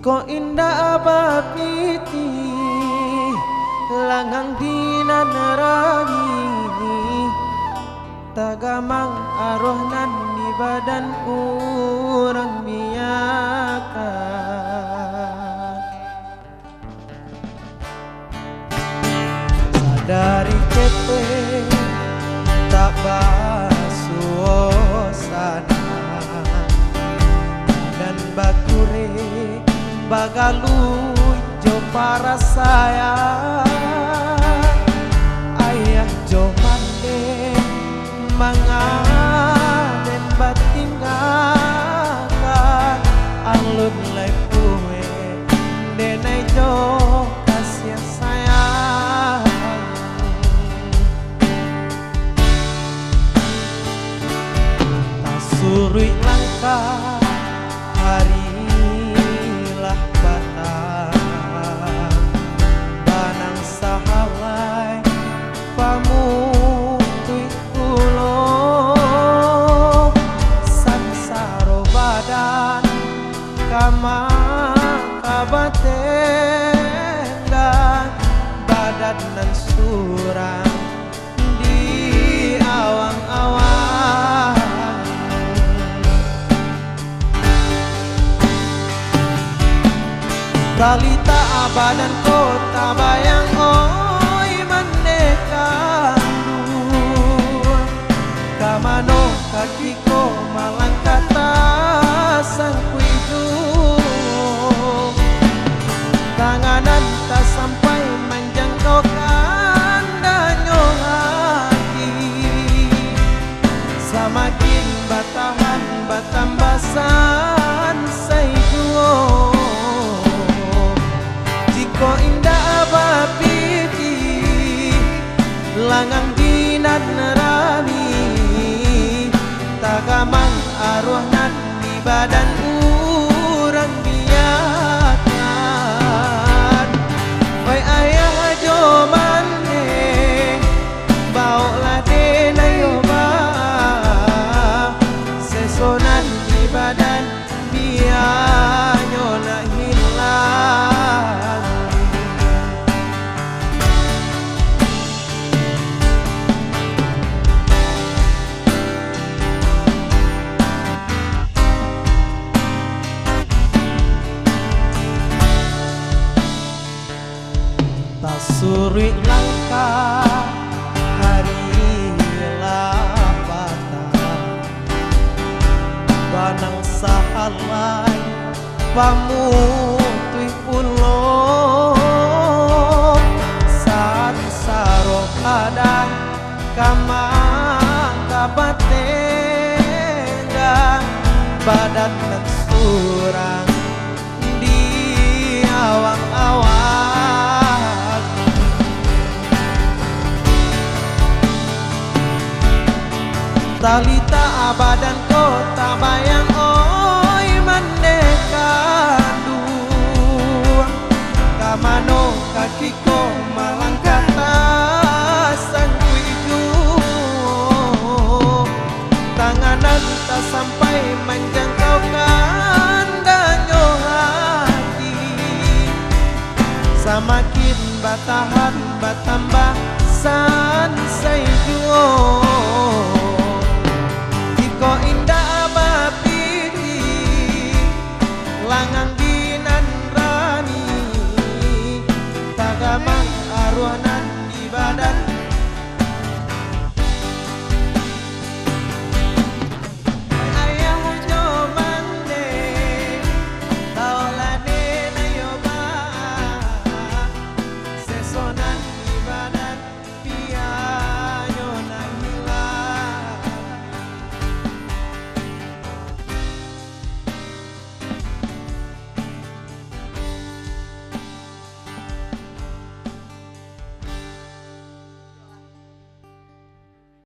Ko indah abapiti langang dina neragi tagamang arohnan di badan urang miakan sadari kete tak basuosana dan bakure bagalu jo para saya ayah jo mande mangaden batingakan alun lai kue denai jo kasih sayang tak surui langkah hari kabatengan badan nan surang di awang-awang balita abadan kota bayang oi mandekandu kamano kakiko malangkat sang kuiju tanganan tak sampai menjangkau kandanya hati semakin batahan batambasan saijuo jiko indah abapiti langang dinan nerami tagamang arwahnan di badan urang biakan wai ayah jo mane baolah denayo ba sesonan di badan bianyo na hilang tak suri langkah hari lapatan banang sahalai pamutui pulo saat saro kadang kamang kabatengan badan nan surang di awang-awang talita abadan kota bayang oi mandekandu kamano kakiko malangkat sang kuiju tanganan tak sampai menjangkau kandanya hati semakin batahan batambah san saijuo ko indah abapiti langang dinan rani tagamang arwana